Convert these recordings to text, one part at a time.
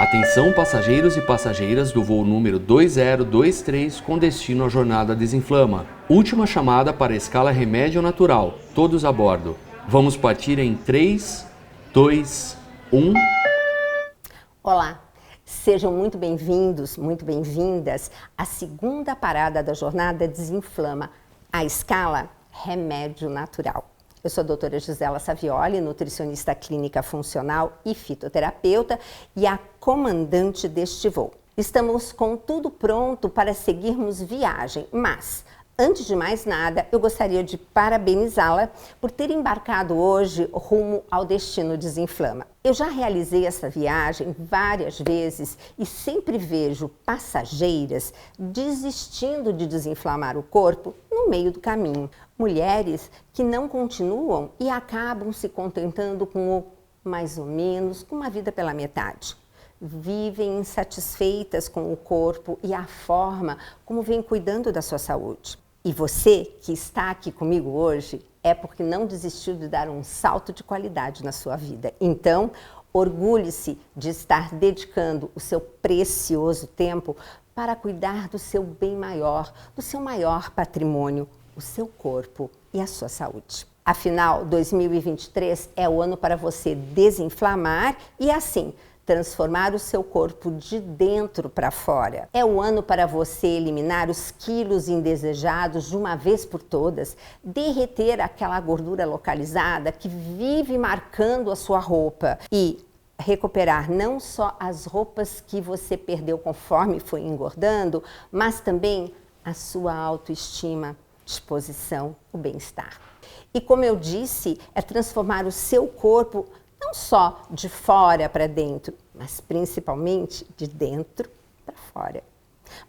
Atenção passageiros e passageiras do voo número 2023 com destino à jornada Desinflama. Última chamada para a escala Remédio Natural. Todos a bordo. Vamos partir em 3, 2, 1... Olá, sejam muito bem-vindos, muito bem-vindas à segunda parada da jornada Desinflama, a escala Remédio Natural. Eu sou a doutora Gisela Savioli, nutricionista clínica funcional e fitoterapeuta e a comandante deste voo. Estamos com tudo pronto para seguirmos viagem, mas antes de mais nada, eu gostaria de parabenizá-la por ter embarcado hoje rumo ao destino Desinflama. Eu já realizei essa viagem várias vezes e sempre vejo passageiras desistindo de desinflamar o corpo no meio do caminho. Mulheres que não continuam e acabam se contentando com o mais ou menos, com uma vida pela metade. Vivem insatisfeitas com o corpo e a forma como vem cuidando da sua saúde. E você que está aqui comigo hoje é porque não desistiu de dar um salto de qualidade na sua vida. Então, orgulhe-se de estar dedicando o seu precioso tempo para cuidar do seu bem maior, do seu maior patrimônio, o seu corpo e a sua saúde. Afinal, 2023 é o ano para você desinflamar e assim transformar o seu corpo de dentro para fora. É o ano para você eliminar os quilos indesejados de uma vez por todas, derreter aquela gordura localizada que vive marcando a sua roupa e recuperar não só as roupas que você perdeu conforme foi engordando, mas também a sua autoestima, disposição, o bem-estar. E como eu disse, é transformar o seu corpo não só de fora para dentro, mas principalmente de dentro para fora.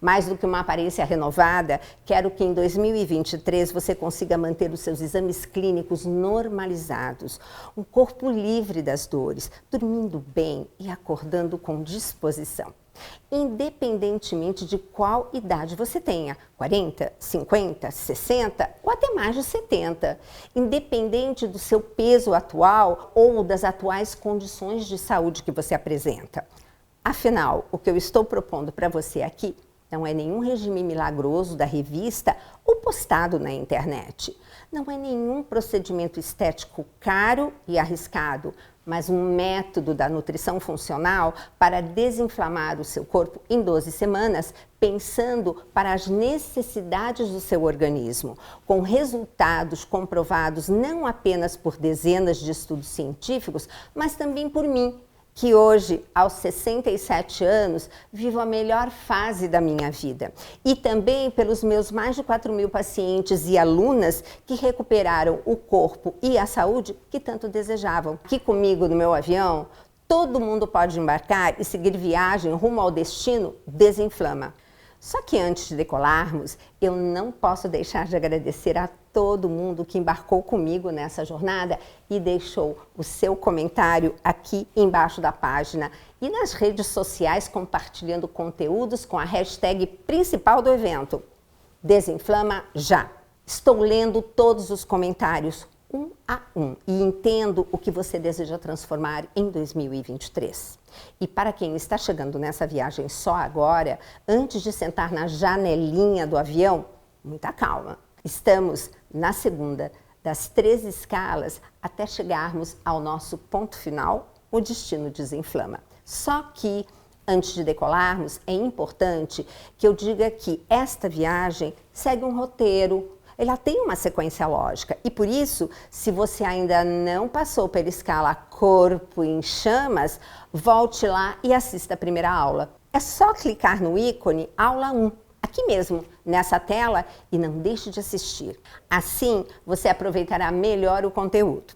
Mais do que uma aparência renovada, quero que em 2023 você consiga manter os seus exames clínicos normalizados, um corpo livre das dores, dormindo bem e acordando com disposição. Independentemente de qual idade você tenha, 40, 50, 60 ou até mais de 70, independente do seu peso atual ou das atuais condições de saúde que você apresenta. Afinal, o que eu estou propondo para você aqui não é nenhum regime milagroso da revista ou postado na internet. Não é nenhum procedimento estético caro e arriscado, mas um método da nutrição funcional para desinflamar o seu corpo em 12 semanas, pensando para as necessidades do seu organismo, com resultados comprovados não apenas por dezenas de estudos científicos, mas também por mim, que hoje, aos 67 anos, vivo a melhor fase da minha vida. E também pelos meus mais de 4.000 pacientes e alunas que recuperaram o corpo e a saúde que tanto desejavam. Aqui comigo no meu avião, todo mundo pode embarcar e seguir viagem rumo ao destino Desinflama. Só que antes de decolarmos, eu não posso deixar de agradecer a todo mundo que embarcou comigo nessa jornada e deixou o seu comentário aqui embaixo da página e nas redes sociais compartilhando conteúdos com a hashtag principal do evento, Desinflama Já. Estou lendo todos os comentários um a um e entendo o que você deseja transformar em 2023. E para quem está chegando nessa viagem só agora, antes de sentar na janelinha do avião, muita calma. Estamos na segunda das 13 escalas até chegarmos ao nosso ponto final, o destino Desinflama. Só que, antes de decolarmos, é importante que eu diga que esta viagem segue um roteiro, ela tem uma sequência lógica e por isso, se você ainda não passou pela escala Corpo em Chamas, volte lá e assista a primeira aula. É só clicar no ícone Aula 1, aqui mesmo, nessa tela, e não deixe de assistir. Assim, você aproveitará melhor o conteúdo.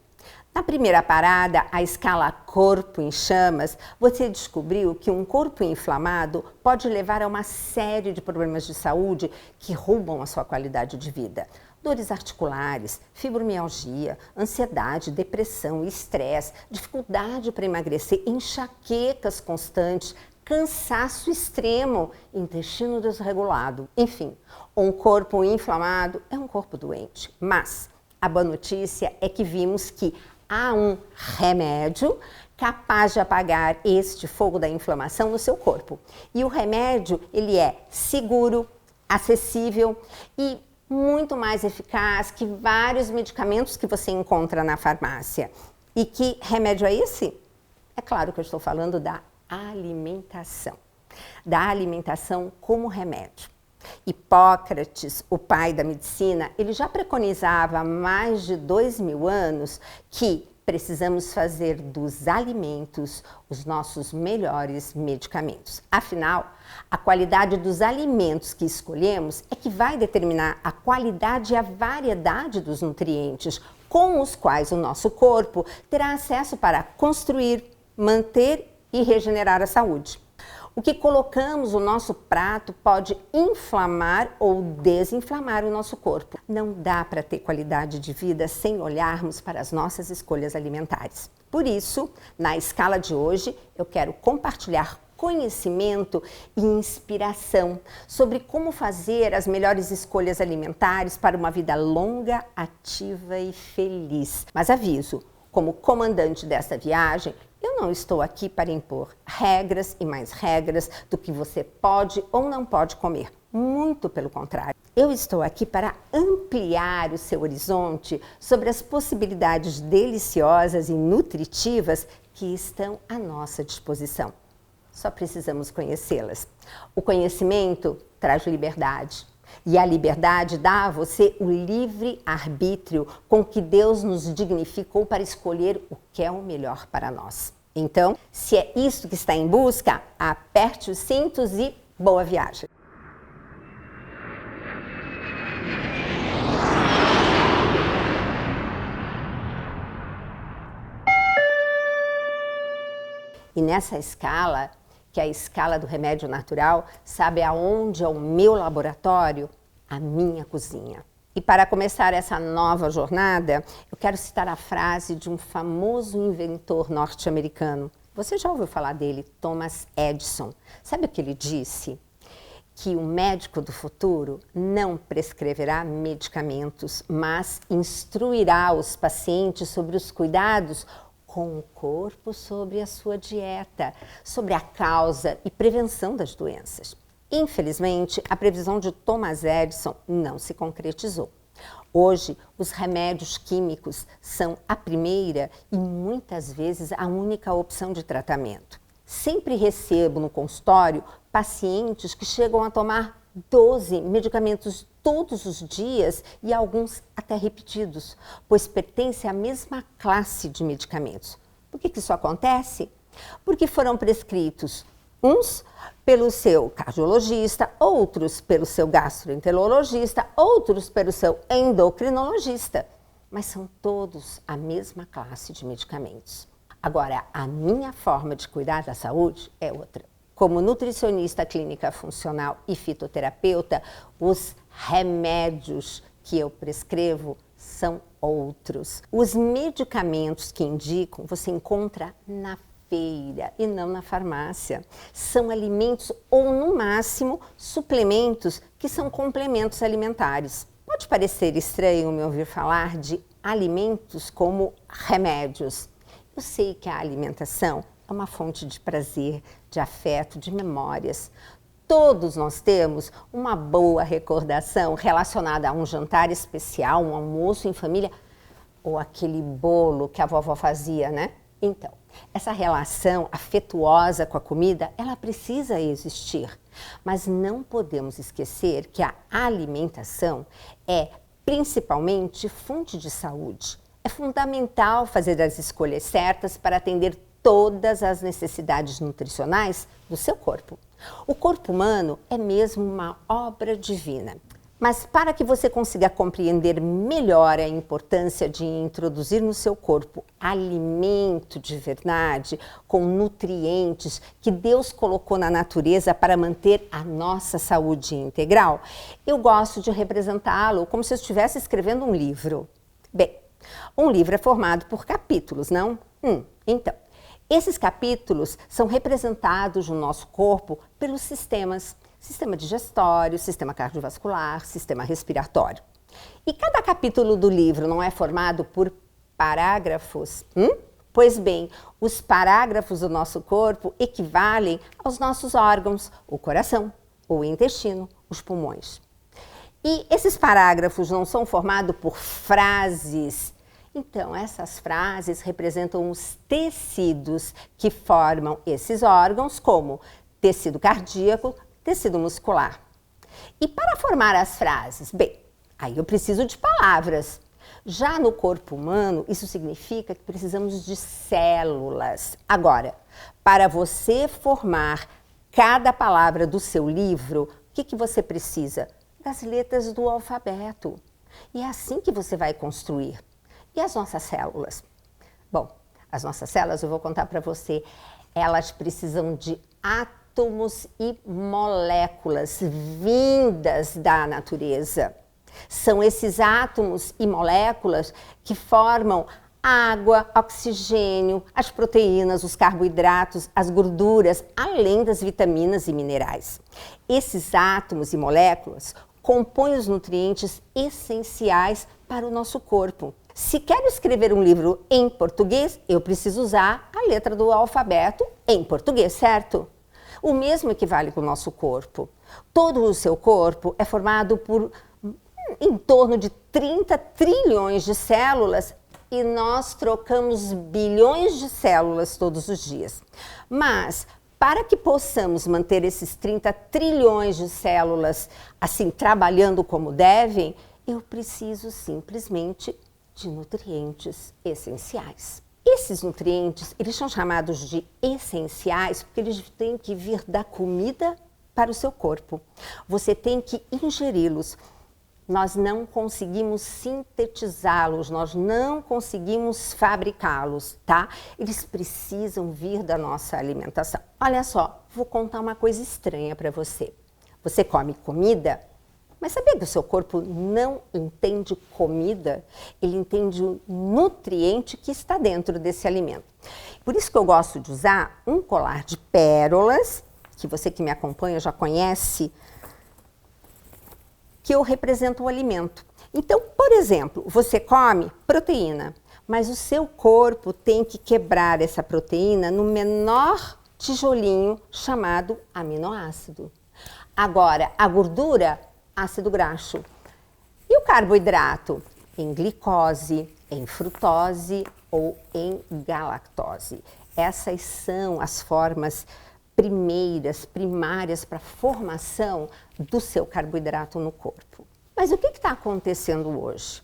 Na primeira parada, a escala Corpo em Chamas, você descobriu que um corpo inflamado pode levar a uma série de problemas de saúde que roubam a sua qualidade de vida. Dores articulares, fibromialgia, ansiedade, depressão, estresse, dificuldade para emagrecer, enxaquecas constantes, cansaço extremo, intestino desregulado. Enfim, um corpo inflamado é um corpo doente. Mas a boa notícia é que vimos que há um remédio capaz de apagar este fogo da inflamação no seu corpo. E o remédio, ele é seguro, acessível e muito mais eficaz que vários medicamentos que você encontra na farmácia. E que remédio é esse? É claro que eu estou falando da alimentação. Da alimentação como remédio. Hipócrates, o pai da medicina, ele já preconizava há mais de 2000 anos que precisamos fazer dos alimentos os nossos melhores medicamentos. Afinal, a qualidade dos alimentos que escolhemos é que vai determinar a qualidade e a variedade dos nutrientes com os quais o nosso corpo terá acesso para construir, manter e regenerar a saúde. O que colocamos no nosso prato pode inflamar ou desinflamar o nosso corpo. Não dá para ter qualidade de vida sem olharmos para as nossas escolhas alimentares. Por isso, na escala de hoje, eu quero compartilhar conhecimento e inspiração sobre como fazer as melhores escolhas alimentares para uma vida longa, ativa e feliz. Mas aviso, como comandante desta viagem, eu não estou aqui para impor regras e mais regras do que você pode ou não pode comer. Muito pelo contrário. Eu estou aqui para ampliar o seu horizonte sobre as possibilidades deliciosas e nutritivas que estão à nossa disposição. Só precisamos conhecê-las. O conhecimento traz liberdade. E a liberdade dá a você o livre arbítrio com que Deus nos dignificou para escolher o que é o melhor para nós. Então, se é isso que está em busca, aperte os cintos e boa viagem! E nessa escala, que é a escala do remédio natural, sabe aonde é o meu laboratório? A minha cozinha. E para começar essa nova jornada, eu quero citar a frase de um famoso inventor norte-americano. Você já ouviu falar dele, Thomas Edison. Sabe o que ele disse? Que o médico do futuro não prescreverá medicamentos, mas instruirá os pacientes sobre os cuidados com o corpo, sobre a sua dieta, sobre a causa e prevenção das doenças. Infelizmente, a previsão de Thomas Edison não se concretizou. Hoje, os remédios químicos são a primeira e muitas vezes a única opção de tratamento. Sempre recebo no consultório pacientes que chegam a tomar 12 medicamentos todos os dias e alguns até repetidos, pois pertencem à mesma classe de medicamentos. Por que isso acontece? Porque foram prescritos uns pelo seu cardiologista, outros pelo seu gastroenterologista, outros pelo seu endocrinologista, mas são todos a mesma classe de medicamentos. Agora, a minha forma de cuidar da saúde é outra. Como nutricionista clínica funcional e fitoterapeuta, os remédios que eu prescrevo são outros. Os medicamentos que indicam você encontra na feira e não na farmácia. São alimentos ou, no máximo, suplementos que são complementos alimentares. Pode parecer estranho me ouvir falar de alimentos como remédios. Eu sei que a alimentação é uma fonte de prazer, de afeto, de memórias. Todos nós temos uma boa recordação relacionada a um jantar especial, um almoço em família, ou aquele bolo que a vovó fazia, né? Então, essa relação afetuosa com a comida, ela precisa existir. Mas não podemos esquecer que a alimentação é principalmente fonte de saúde. É fundamental fazer as escolhas certas para atender todas as necessidades nutricionais do seu corpo. O corpo humano é mesmo uma obra divina. Mas para que você consiga compreender melhor a importância de introduzir no seu corpo alimento de verdade, com nutrientes que Deus colocou na natureza para manter a nossa saúde integral, eu gosto de representá-lo como se eu estivesse escrevendo um livro. Bem, um livro é formado por capítulos, não? Então, esses capítulos são representados no nosso corpo pelos sistemas. Sistema digestório, sistema cardiovascular, sistema respiratório. E cada capítulo do livro não é formado por parágrafos? Pois bem, os parágrafos do nosso corpo equivalem aos nossos órgãos, o coração, o intestino, os pulmões. E esses parágrafos não são formados por frases. Então, essas frases representam os tecidos que formam esses órgãos, como tecido cardíaco, tecido muscular. E para formar as frases? Bem, aí eu preciso de palavras. Já no corpo humano, isso significa que precisamos de células. Agora, para você formar cada palavra do seu livro, o que você precisa? Das letras do alfabeto. E é assim que você vai construir. E as nossas células? Bom, as nossas células, eu vou contar para você, elas precisam de átomos e moléculas vindas da natureza. São esses átomos e moléculas que formam água, oxigênio, as proteínas, os carboidratos, as gorduras, além das vitaminas e minerais. Esses átomos e moléculas compõem os nutrientes essenciais para o nosso corpo. Se quero escrever um livro em português, eu preciso usar a letra do alfabeto em português, certo? O mesmo equivale com o nosso corpo. Todo o seu corpo é formado por em torno de 30 trilhões de células e nós trocamos bilhões de células todos os dias. Mas, para que possamos manter esses 30 trilhões de células assim trabalhando como devem, eu preciso simplesmente de nutrientes essenciais. Esses nutrientes, eles são chamados de essenciais porque eles têm que vir da comida para o seu corpo. Você tem que ingeri-los. Nós não conseguimos sintetizá-los, nós não conseguimos fabricá-los, tá? Eles precisam vir da nossa alimentação. Olha só, vou contar uma coisa estranha para você. Você come comida, mas sabia que o seu corpo não entende comida? Ele entende o nutriente que está dentro desse alimento. Por isso que eu gosto de usar um colar de pérolas, que você que me acompanha já conhece, que eu represento o alimento. Então, por exemplo, você come proteína, mas o seu corpo tem que quebrar essa proteína no menor tijolinho chamado aminoácido. Agora, a gordura, ácido graxo. E o carboidrato? Em glicose, em frutose ou em galactose. Essas são as formas primárias para a formação do seu carboidrato no corpo. Mas o que está acontecendo hoje?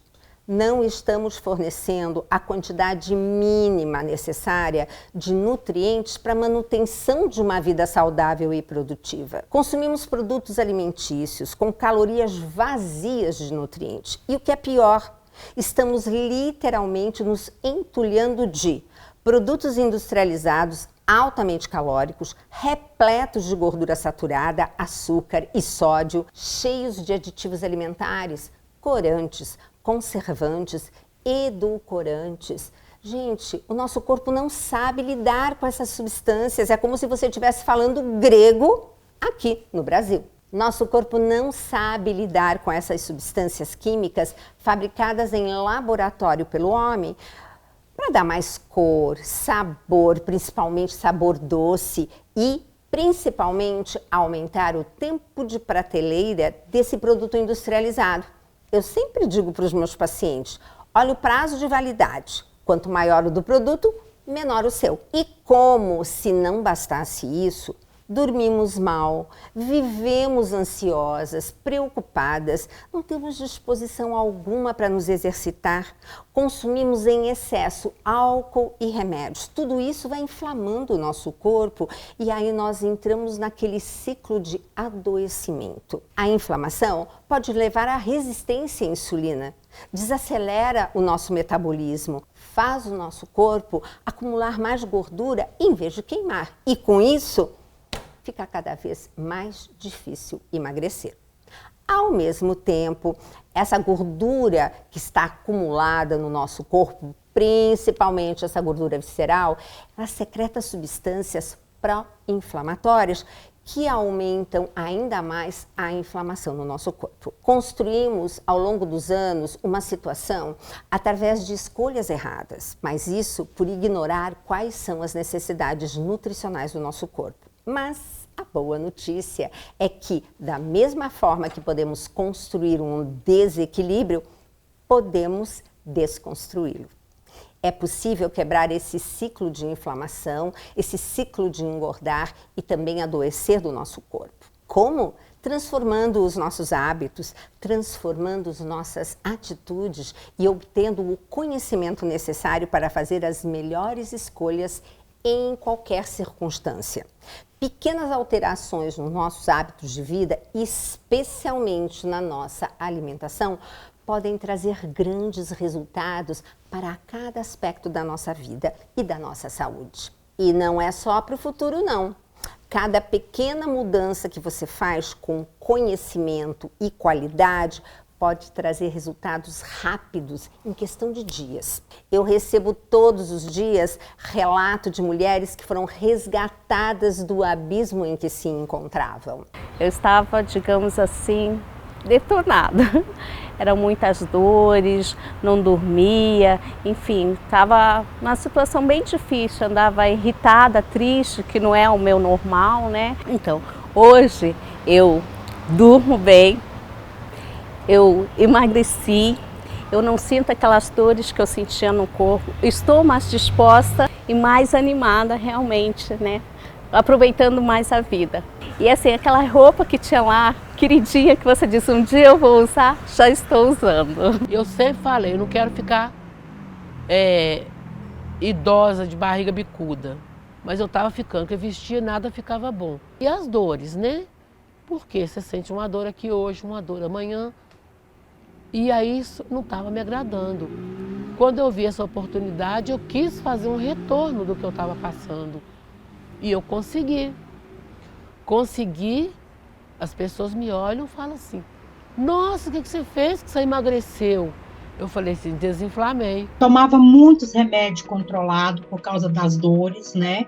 Não estamos fornecendo a quantidade mínima necessária de nutrientes para a manutenção de uma vida saudável e produtiva. Consumimos produtos alimentícios com calorias vazias de nutrientes. E o que é pior, estamos literalmente nos entulhando de produtos industrializados altamente calóricos, repletos de gordura saturada, açúcar e sódio, cheios de aditivos alimentares, corantes, conservantes, edulcorantes. Gente, o nosso corpo não sabe lidar com essas substâncias. É como se você estivesse falando grego aqui no Brasil. Nosso corpo não sabe lidar com essas substâncias químicas fabricadas em laboratório pelo homem, para dar mais cor, sabor, principalmente sabor doce e, principalmente, aumentar o tempo de prateleira desse produto industrializado. Eu sempre digo para os meus pacientes, olha o prazo de validade. Quanto maior o do produto, menor o seu. E como se não bastasse isso, dormimos mal, vivemos ansiosas, preocupadas, não temos disposição alguma para nos exercitar, consumimos em excesso álcool e remédios. Tudo isso vai inflamando o nosso corpo e aí nós entramos naquele ciclo de adoecimento. A inflamação pode levar à resistência à insulina, desacelera o nosso metabolismo, faz o nosso corpo acumular mais gordura em vez de queimar. E com isso, fica cada vez mais difícil emagrecer. Ao mesmo tempo, essa gordura que está acumulada no nosso corpo, principalmente essa gordura visceral, ela secreta substâncias pró-inflamatórias que aumentam ainda mais a inflamação no nosso corpo. Construímos ao longo dos anos uma situação através de escolhas erradas, mas isso por ignorar quais são as necessidades nutricionais do nosso corpo. Mas a boa notícia é que, da mesma forma que podemos construir um desequilíbrio, podemos desconstruí-lo. É possível quebrar esse ciclo de inflamação, esse ciclo de engordar e também adoecer do nosso corpo. Como? Transformando os nossos hábitos, transformando as nossas atitudes e obtendo o conhecimento necessário para fazer as melhores escolhas em qualquer circunstância. Pequenas alterações nos nossos hábitos de vida, especialmente na nossa alimentação, podem trazer grandes resultados para cada aspecto da nossa vida e da nossa saúde. E não é só para o futuro, não. Cada pequena mudança que você faz com conhecimento e qualidade pode trazer resultados rápidos em questão de dias. Eu recebo todos os dias relato de mulheres que foram resgatadas do abismo em que se encontravam. Eu estava, digamos assim, detonada. Eram muitas dores, não dormia, enfim, estava numa situação bem difícil, andava irritada, triste, que não é o meu normal, né? Então, hoje eu durmo bem, eu emagreci, eu não sinto aquelas dores que eu sentia no corpo, estou mais disposta e mais animada realmente, né? Aproveitando mais a vida. E assim, aquela roupa que tinha lá, queridinha, que você disse, um dia eu vou usar, já estou usando. Eu sempre falei, eu não quero ficar idosa de barriga bicuda. Mas eu estava ficando, porque vestia nada ficava bom. E as dores, né? Porque você sente uma dor aqui hoje, uma dor amanhã. E aí isso não estava me agradando. Quando eu vi essa oportunidade, eu quis fazer um retorno do que eu estava passando. E eu consegui. Consegui, as pessoas me olham e falam assim, nossa, o que você fez que você emagreceu? Eu falei assim, desinflamei. Tomava muitos remédios controlados por causa das dores, né?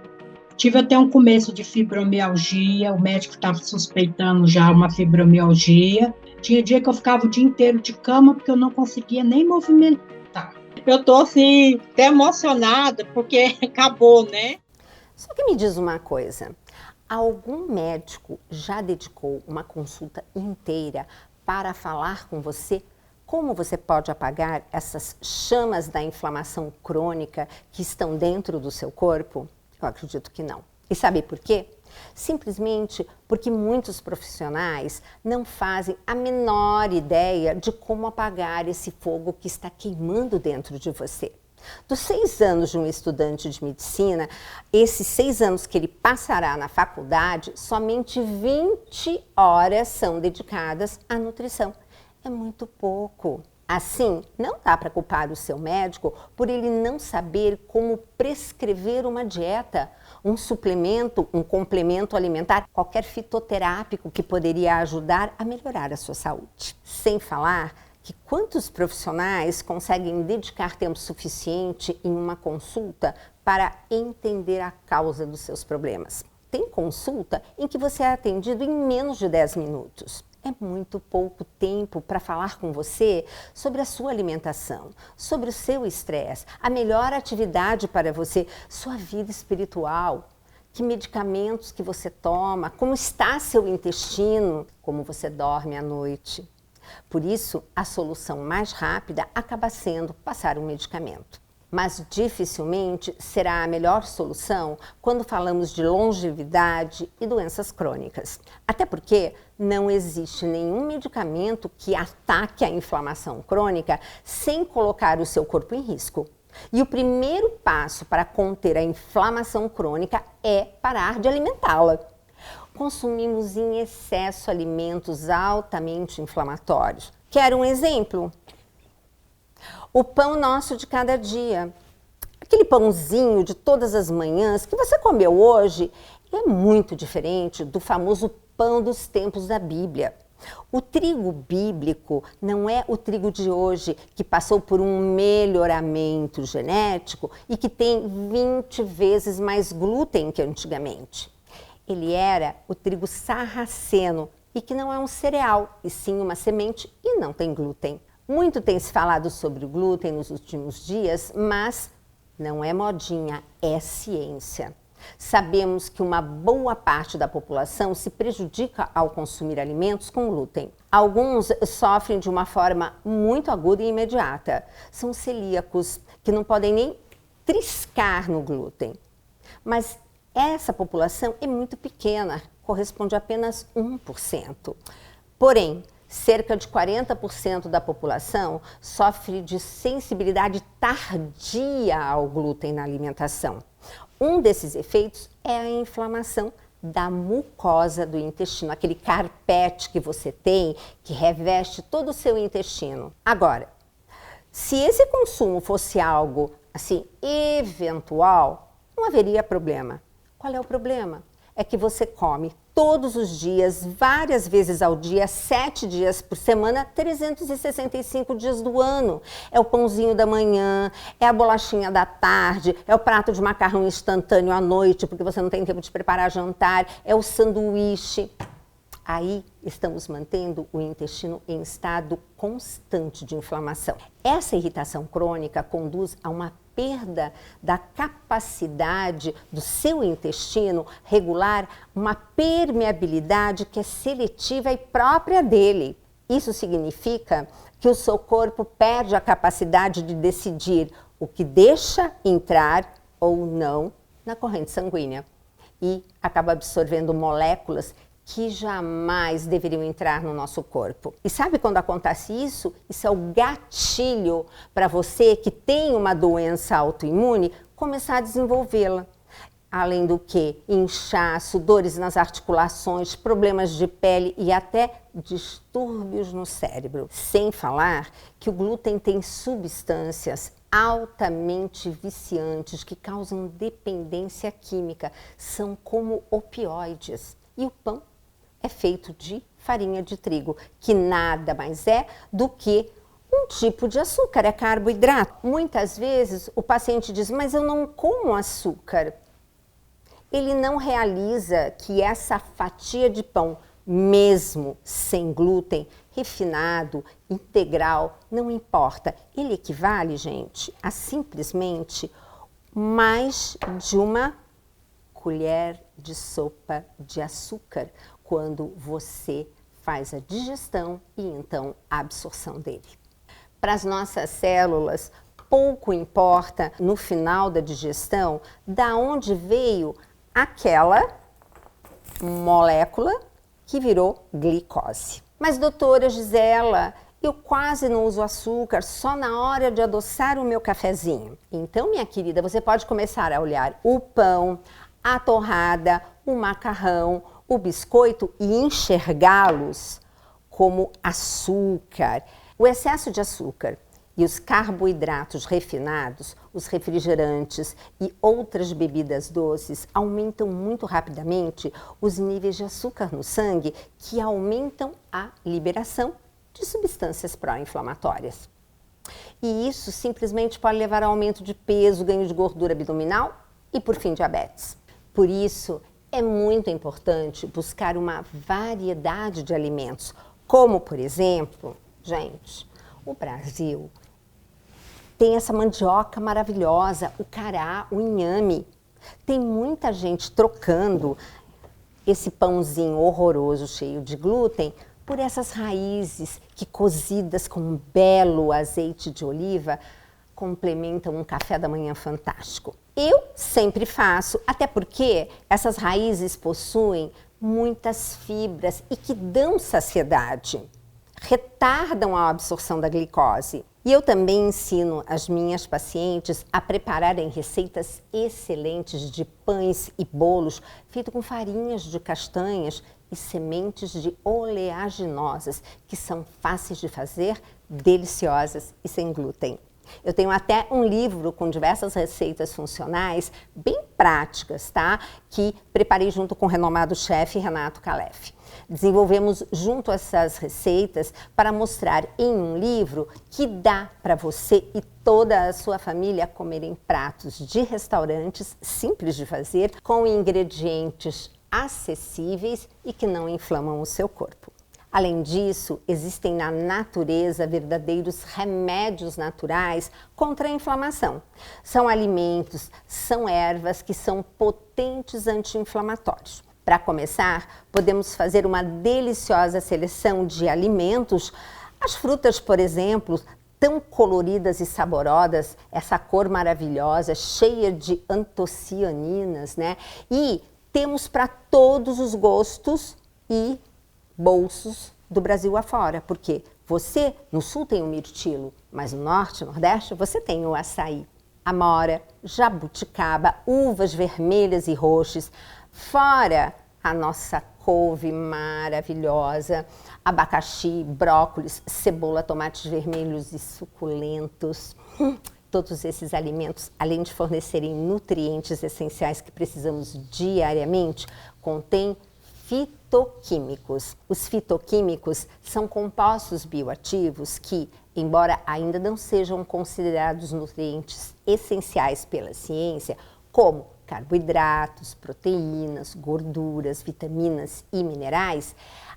Tive até um começo de fibromialgia, o médico estava suspeitando já uma fibromialgia. Tinha dia que eu ficava o dia inteiro de cama porque eu não conseguia nem movimentar. Eu tô assim, até emocionada porque acabou, né? Só que me diz uma coisa, algum médico já dedicou uma consulta inteira para falar com você como você pode apagar essas chamas da inflamação crônica que estão dentro do seu corpo? Eu acredito que não. E sabe por quê? Simplesmente porque muitos profissionais não fazem a menor ideia de como apagar esse fogo que está queimando dentro de você. Dos 6 anos de um estudante de medicina, esses 6 anos que ele passará na faculdade, somente 20 horas são dedicadas à nutrição. É muito pouco. Assim, não dá para culpar o seu médico por ele não saber como prescrever uma dieta, um suplemento, um complemento alimentar, qualquer fitoterápico que poderia ajudar a melhorar a sua saúde. Sem falar que quantos profissionais conseguem dedicar tempo suficiente em uma consulta para entender a causa dos seus problemas. Tem consulta em que você é atendido em menos de 10 minutos. É muito pouco tempo para falar com você sobre a sua alimentação, sobre o seu estresse, a melhor atividade para você, sua vida espiritual, que medicamentos que você toma, como está seu intestino, como você dorme à noite. Por isso, a solução mais rápida acaba sendo passar um medicamento. Mas dificilmente será a melhor solução quando falamos de longevidade e doenças crônicas. Até porque não existe nenhum medicamento que ataque a inflamação crônica sem colocar o seu corpo em risco. E o primeiro passo para conter a inflamação crônica é parar de alimentá-la. Consumimos em excesso alimentos altamente inflamatórios. Quer um exemplo? O pão nosso de cada dia. Aquele pãozinho de todas as manhãs que você comeu hoje é muito diferente do famoso pão dos tempos da Bíblia. O trigo bíblico não é o trigo de hoje que passou por um melhoramento genético e que tem 20 vezes mais glúten que antigamente. Ele era o trigo sarraceno e que não é um cereal, e sim uma semente e não tem glúten. Muito tem se falado sobre o glúten nos últimos dias, mas não é modinha, é ciência. Sabemos que uma boa parte da população se prejudica ao consumir alimentos com glúten. Alguns sofrem de uma forma muito aguda e imediata. São celíacos, que não podem nem triscar no glúten. Mas essa população é muito pequena, corresponde a apenas 1%. Porém, cerca de 40% da população sofre de sensibilidade tardia ao glúten na alimentação. Um desses efeitos é a inflamação da mucosa do intestino, aquele carpete que você tem que reveste todo o seu intestino. Agora, se esse consumo fosse algo assim eventual, não haveria problema. Qual é o problema? É que você come todos os dias, várias vezes ao dia, 7 dias por semana, 365 dias do ano. É o pãozinho da manhã, é a bolachinha da tarde, é o prato de macarrão instantâneo à noite, porque você não tem tempo de preparar jantar, é o sanduíche. Aí estamos mantendo o intestino em estado constante de inflamação. Essa irritação crônica conduz a uma perda da capacidade do seu intestino regular uma permeabilidade que é seletiva e própria dele. Isso significa que o seu corpo perde a capacidade de decidir o que deixa entrar ou não na corrente sanguínea e acaba absorvendo moléculas que jamais deveriam entrar no nosso corpo. E sabe quando acontece isso? Isso é o gatilho para você que tem uma doença autoimune começar a desenvolvê-la. Além do que inchaço, dores nas articulações, problemas de pele e até distúrbios no cérebro. Sem falar que o glúten tem substâncias altamente viciantes que causam dependência química. São como opioides. E o pão é feito de farinha de trigo, que nada mais é do que um tipo de açúcar, é carboidrato. Muitas vezes o paciente diz, mas eu não como açúcar. Ele não realiza que essa fatia de pão, mesmo sem glúten, refinado, integral, não importa. Ele equivale, gente, a simplesmente mais de uma colher de sopa de açúcar quando você faz a digestão e então a absorção dele. Para as nossas células, pouco importa no final da digestão da onde veio aquela molécula que virou glicose. Mas doutora Gisela, eu quase não uso açúcar, só na hora de adoçar o meu cafezinho. Então, minha querida, você pode começar a olhar o pão, a torrada, o macarrão, o biscoito e enxergá-los como açúcar. O excesso de açúcar e os carboidratos refinados, os refrigerantes e outras bebidas doces aumentam muito rapidamente os níveis de açúcar no sangue, que aumentam a liberação de substâncias pró-inflamatórias. E isso simplesmente pode levar ao aumento de peso, ganho de gordura abdominal e, por fim, diabetes. Por isso, é muito importante buscar uma variedade de alimentos, como, por exemplo, gente, o Brasil tem essa mandioca maravilhosa, o cará, o inhame. Tem muita gente trocando esse pãozinho horroroso, cheio de glúten, por essas raízes que, cozidas com um belo azeite de oliva, complementam um café da manhã fantástico. Eu sempre faço, até porque essas raízes possuem muitas fibras e que dão saciedade, retardam a absorção da glicose. E eu também ensino as minhas pacientes a prepararem receitas excelentes de pães e bolos feitos com farinhas de castanhas e sementes de oleaginosas, que são fáceis de fazer, deliciosas e sem glúten. Eu tenho até um livro com diversas receitas funcionais bem práticas, tá? Que preparei junto com o renomado chefe Renato Calef. Desenvolvemos junto essas receitas para mostrar em um livro que dá para você e toda a sua família comerem pratos de restaurantes simples de fazer, com ingredientes acessíveis e que não inflamam o seu corpo. Além disso, existem na natureza verdadeiros remédios naturais contra a inflamação. São alimentos, são ervas que são potentes anti-inflamatórios. Para começar, podemos fazer uma deliciosa seleção de alimentos. As frutas, por exemplo, tão coloridas e saborosas, essa cor maravilhosa, cheia de antocianinas, né? E temos para todos os gostos e bolsos do Brasil afora, porque você no sul tem o mirtilo, mas no norte e nordeste você tem o açaí, amora, jabuticaba, uvas vermelhas e roxas, fora a nossa couve maravilhosa, abacaxi, brócolis, cebola, tomates vermelhos e suculentos. Todos esses alimentos, além de fornecerem nutrientes essenciais que precisamos diariamente, contêm fitoquímicos. Os fitoquímicos são compostos bioativos que, embora ainda não sejam considerados nutrientes essenciais pela ciência, como carboidratos, proteínas, gorduras, vitaminas e minerais,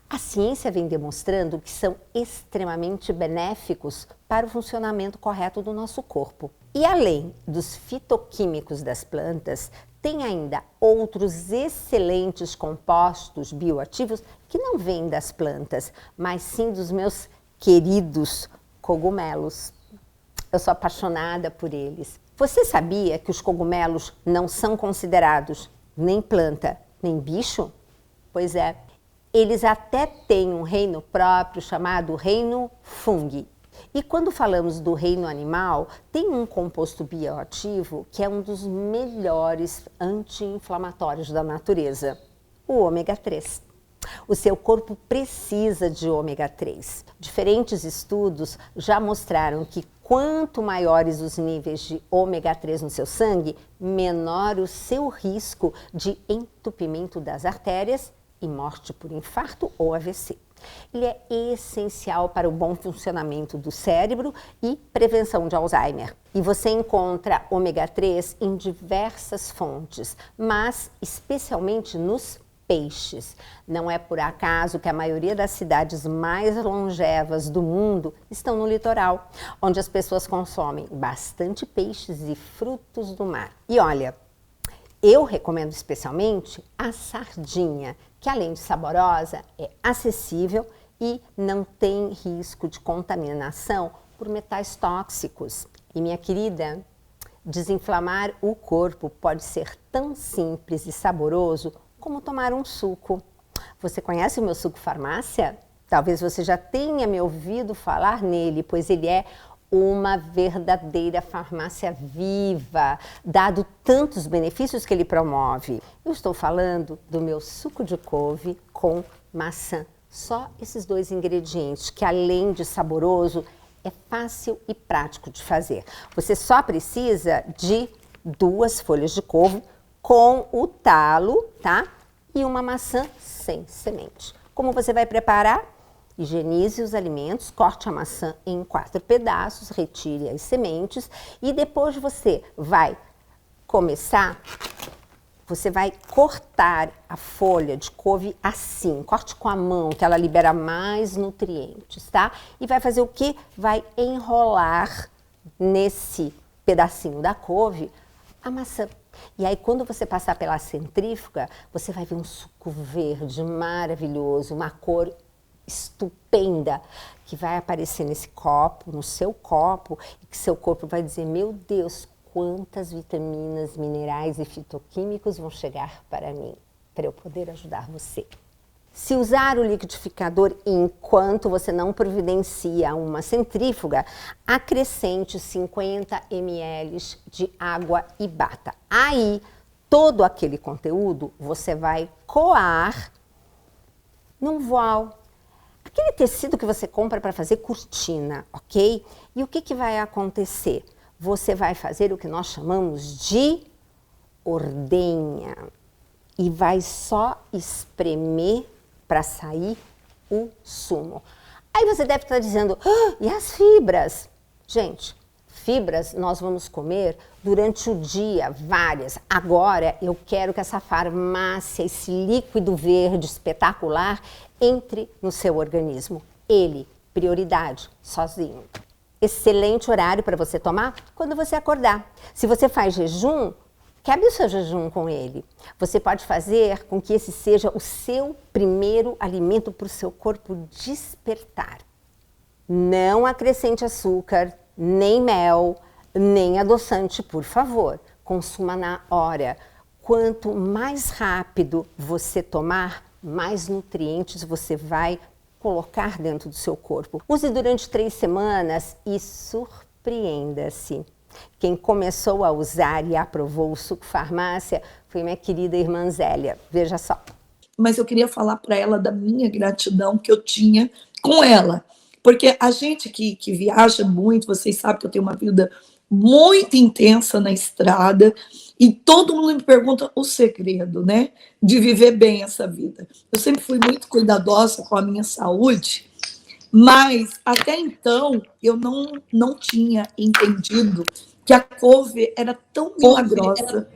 a ciência vem demonstrando que são extremamente benéficos para o funcionamento correto do nosso corpo. E além dos fitoquímicos das plantas, tem ainda outros excelentes compostos bioativos que não vêm das plantas, mas sim dos meus queridos cogumelos. Eu sou apaixonada por eles. Você sabia que os cogumelos não são considerados nem planta, nem bicho? Pois é, eles até têm um reino próprio chamado reino fungi. E quando falamos do reino animal, tem um composto bioativo que é um dos melhores anti-inflamatórios da natureza, o ômega 3. O seu corpo precisa de ômega 3. Diferentes estudos já mostraram que quanto maiores os níveis de ômega 3 no seu sangue, menor o seu risco de entupimento das artérias e morte por infarto ou AVC. Ele é essencial para o bom funcionamento do cérebro e prevenção de Alzheimer. E você encontra ômega 3 em diversas fontes, mas especialmente nos peixes. Não é por acaso que a maioria das cidades mais longevas do mundo estão no litoral, onde as pessoas consomem bastante peixes e frutos do mar. E olha, eu recomendo especialmente a sardinha, que além de saborosa, é acessível e não tem risco de contaminação por metais tóxicos. E minha querida, desinflamar o corpo pode ser tão simples e saboroso como tomar um suco. Você conhece o meu suco farmácia? Talvez você já tenha me ouvido falar nele, pois ele é uma verdadeira farmácia viva, dado tantos benefícios que ele promove. Eu estou falando do meu suco de couve com maçã. Só esses dois ingredientes, que além de saboroso, é fácil e prático de fazer. Você só precisa de 2 folhas de couve com o talo, tá? E uma maçã sem semente. Como você vai preparar? Higienize os alimentos, corte a maçã em 4 pedaços, retire as sementes e depois você vai cortar a folha de couve assim, corte com a mão, que ela libera mais nutrientes, tá? E vai fazer o quê? Vai enrolar nesse pedacinho da couve a maçã. E aí, quando você passar pela centrífuga, você vai ver um suco verde maravilhoso, uma cor estupenda, que vai aparecer nesse copo, no seu copo, e que seu corpo vai dizer, meu Deus, quantas vitaminas, minerais e fitoquímicos vão chegar para mim, para eu poder ajudar você. Se usar o liquidificador enquanto você não providencia uma centrífuga, acrescente 50 ml de água e bata. Aí, todo aquele conteúdo você vai coar num voal. aquele tecido que você compra para fazer cortina, ok? E o que vai acontecer? Você vai fazer o que nós chamamos de ordenha e vai só espremer para sair o sumo. Aí você deve estar dizendo, e as fibras? Gente, fibras nós vamos comer durante o dia, várias. Agora eu quero que essa farmácia, esse líquido verde espetacular, entre no seu organismo. Ele, prioridade, sozinho. Excelente horário para você tomar quando você acordar. Se você faz jejum, quebre o seu jejum com ele. Você pode fazer com que esse seja o seu primeiro alimento para o seu corpo despertar. Não acrescente açúcar, nem mel, nem adoçante, por favor. Consuma na hora. Quanto mais rápido você tomar, mais nutrientes você vai colocar dentro do seu corpo. Use durante 3 semanas e surpreenda-se. Quem começou a usar e aprovou o suco farmácia foi minha querida irmã Zélia. Veja só. Mas eu queria falar para ela da minha gratidão que eu tinha com ela. Porque a gente que viaja muito, vocês sabem que eu tenho uma vida muito intensa na estrada e todo mundo me pergunta o segredo, né, de viver bem essa vida. Eu sempre fui muito cuidadosa com a minha saúde, mas até então eu não tinha entendido que a couve era tão milagrosa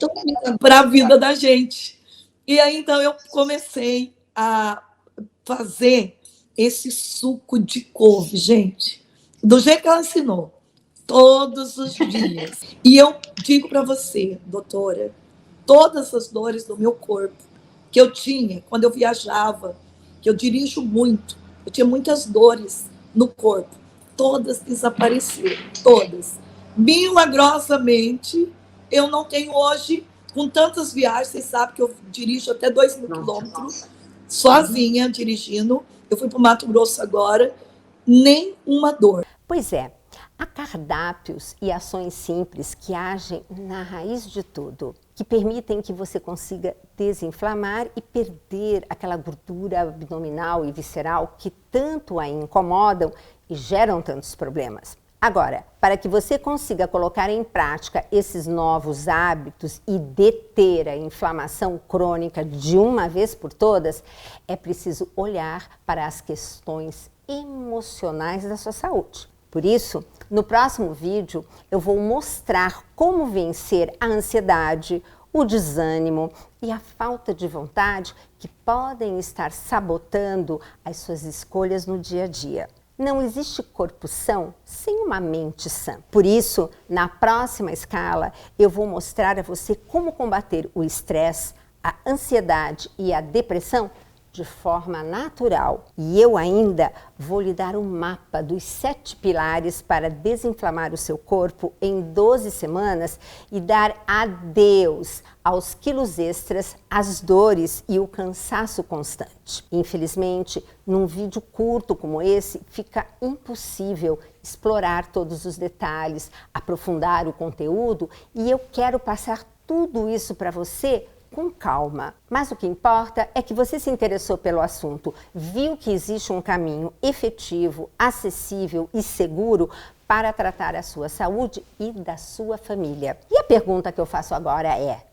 para a vida da gente. E aí então eu comecei a fazer esse suco de couve, gente, do jeito que ela ensinou, todos os dias. E eu digo para você, doutora, todas as dores do meu corpo que eu tinha quando eu viajava, que eu dirijo muito, eu tinha muitas dores no corpo, todas desapareceram, todas. Milagrosamente, eu não tenho hoje, com tantas viagens, vocês sabem que eu dirijo até 2.000 quilômetros, sozinha, dirigindo. Eu fui para o Mato Grosso agora, nem uma dor. Pois é, há cardápios e ações simples que agem na raiz de tudo, que permitem que você consiga desinflamar e perder aquela gordura abdominal e visceral que tanto a incomodam e geram tantos problemas. Agora, para que você consiga colocar em prática esses novos hábitos e deter a inflamação crônica de uma vez por todas, é preciso olhar para as questões emocionais da sua saúde. Por isso, no próximo vídeo, eu vou mostrar como vencer a ansiedade, o desânimo e a falta de vontade que podem estar sabotando as suas escolhas no dia a dia. Não existe corpo são sem uma mente sã. Por isso, na próxima escala, eu vou mostrar a você como combater o estresse, a ansiedade e a depressão de forma natural. E eu ainda vou lhe dar um mapa dos 7 pilares para desinflamar o seu corpo em 12 semanas e dar adeus aos quilos extras, às dores e o cansaço constante. Infelizmente, num vídeo curto como esse, fica impossível explorar todos os detalhes, aprofundar o conteúdo, e eu quero passar tudo isso para você com calma. Mas o que importa é que você se interessou pelo assunto, viu que existe um caminho efetivo, acessível e seguro para tratar a sua saúde e da sua família. E a pergunta que eu faço agora é: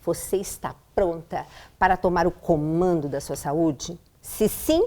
você está pronta para tomar o comando da sua saúde? Se sim,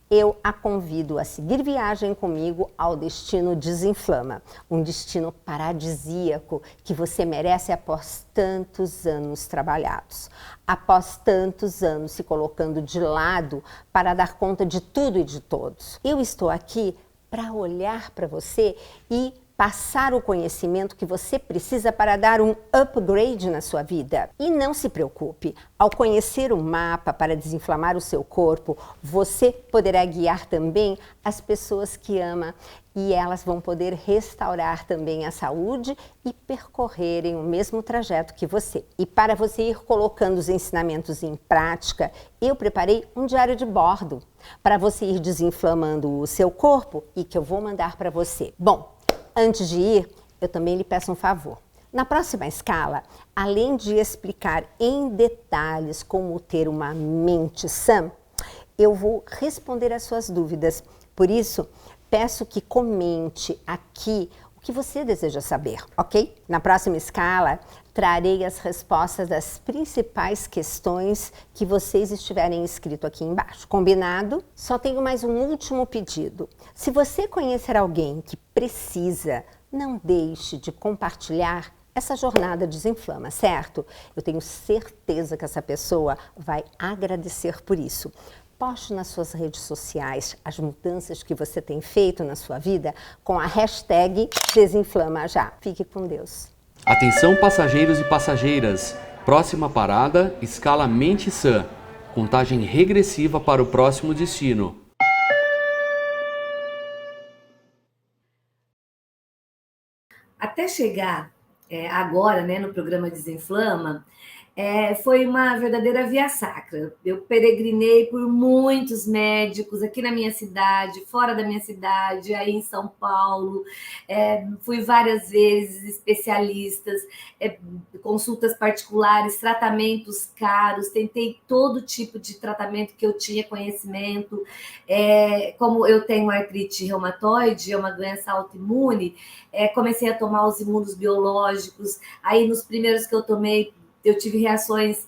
eu a convido a seguir viagem comigo ao Destino Desinflama, um destino paradisíaco que você merece após tantos anos trabalhados, após tantos anos se colocando de lado para dar conta de tudo e de todos. Eu estou aqui para olhar para você e passar o conhecimento que você precisa para dar um upgrade na sua vida. E não se preocupe, ao conhecer o mapa para desinflamar o seu corpo, você poderá guiar também as pessoas que ama e elas vão poder restaurar também a saúde e percorrerem o mesmo trajeto que você. E para você ir colocando os ensinamentos em prática, eu preparei um diário de bordo para você ir desinflamando o seu corpo e que eu vou mandar para você. Bom, antes de ir, eu também lhe peço um favor. Na próxima escala, além de explicar em detalhes como ter uma mente sã, eu vou responder as suas dúvidas. Por isso, peço que comente aqui o que você deseja saber, ok? Na próxima escala, trarei as respostas das principais questões que vocês estiverem escrito aqui embaixo. Combinado? Só tenho mais um último pedido. Se você conhecer alguém que precisa, não deixe de compartilhar essa jornada Desinflama, certo? Eu tenho certeza que essa pessoa vai agradecer por isso. Poste nas suas redes sociais as mudanças que você tem feito na sua vida com a hashtag #DesinflamaJá. Fique com Deus. Atenção passageiros e passageiras, próxima parada, escala Mente Sã, contagem regressiva para o próximo destino. Até chegar agora, né, no programa Desinflama, foi uma verdadeira via sacra. Eu peregrinei por muitos médicos aqui na minha cidade, fora da minha cidade, aí em São Paulo. Fui várias vezes, especialistas, consultas particulares, tratamentos caros, tentei todo tipo de tratamento que eu tinha conhecimento. Como eu tenho artrite reumatoide, é uma doença autoimune, comecei a tomar os imunos biológicos. Aí, nos primeiros que eu tomei, eu tive reações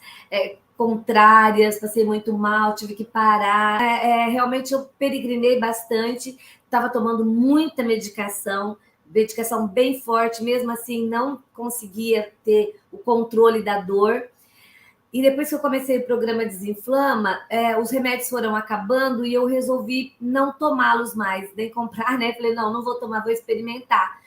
contrárias, passei muito mal, tive que parar. Realmente eu peregrinei bastante, estava tomando muita medicação bem forte, mesmo assim não conseguia ter o controle da dor. E depois que eu comecei o programa Desinflama, os remédios foram acabando e eu resolvi não tomá-los mais, nem comprar, né? Falei, não vou tomar, vou experimentar.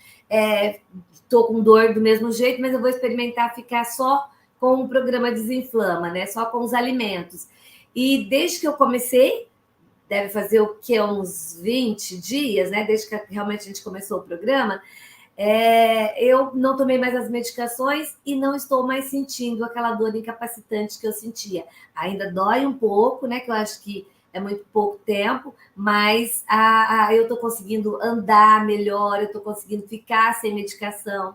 Estou com dor do mesmo jeito, mas eu vou experimentar ficar só com o programa Desinflama, né? Só com os alimentos. E desde que eu comecei, deve fazer o quê? Uns 20 dias, né? Desde que realmente a gente começou o programa, eu não tomei mais as medicações e não estou mais sentindo aquela dor incapacitante que eu sentia. Ainda dói um pouco, né? Que eu acho que é muito pouco tempo, mas eu estou conseguindo andar melhor, eu estou conseguindo ficar sem medicação.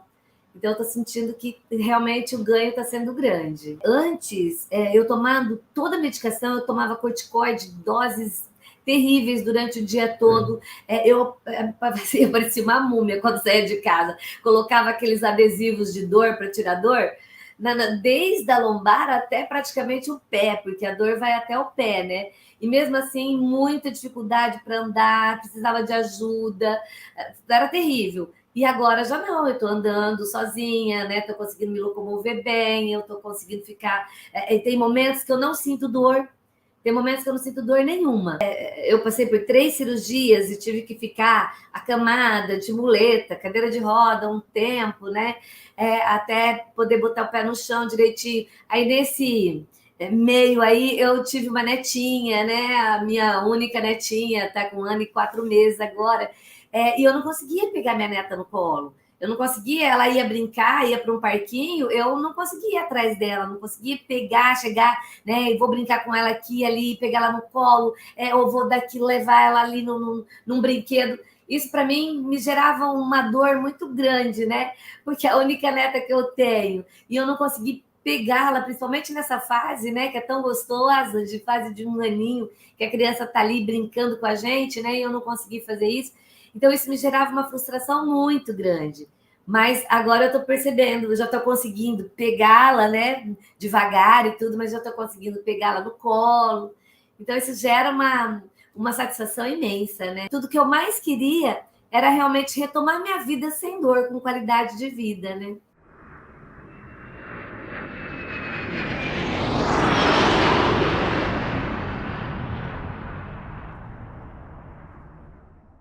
Então, eu estou sentindo que realmente o ganho está sendo grande. Antes, eu tomando toda a medicação, eu tomava corticoide, doses terríveis durante o dia todo. Eu parecia uma múmia quando saía de casa. Colocava aqueles adesivos de dor para tirar dor, desde a lombar até praticamente o pé, porque a dor vai até o pé, né? E mesmo assim, muita dificuldade para andar, precisava de ajuda, era terrível. E agora já não, eu estou andando sozinha, né? Estou conseguindo me locomover bem, eu estou conseguindo ficar. Tem momentos que eu não sinto dor, tem momentos que eu não sinto dor nenhuma. Eu passei por 3 cirurgias e tive que ficar acamada, de muleta, cadeira de roda um tempo, né? Até poder botar o pé no chão direitinho. Aí nesse meio aí eu tive uma netinha, né? A minha única netinha, tá com 1 ano e 4 meses agora. E eu não conseguia pegar minha neta no colo. Eu não conseguia, ela ia brincar, ia para um parquinho, eu não conseguia ir atrás dela, não conseguia pegar, chegar, né? E vou brincar com ela aqui, ali, pegar ela no colo, ou vou daqui levar ela ali num brinquedo. Isso para mim me gerava uma dor muito grande, né? Porque é a única neta que eu tenho, e eu não consegui pegá-la, principalmente nessa fase, né? Que é tão gostosa, de fase de 1 aninho, que a criança tá ali brincando com a gente, né? E eu não consegui fazer isso. Então, isso me gerava uma frustração muito grande. Mas agora eu estou percebendo, eu já estou conseguindo pegá-la, né? Devagar e tudo, mas já estou conseguindo pegá-la no colo. Então, isso gera uma satisfação imensa, né? Tudo que eu mais queria era realmente retomar minha vida sem dor, com qualidade de vida, né?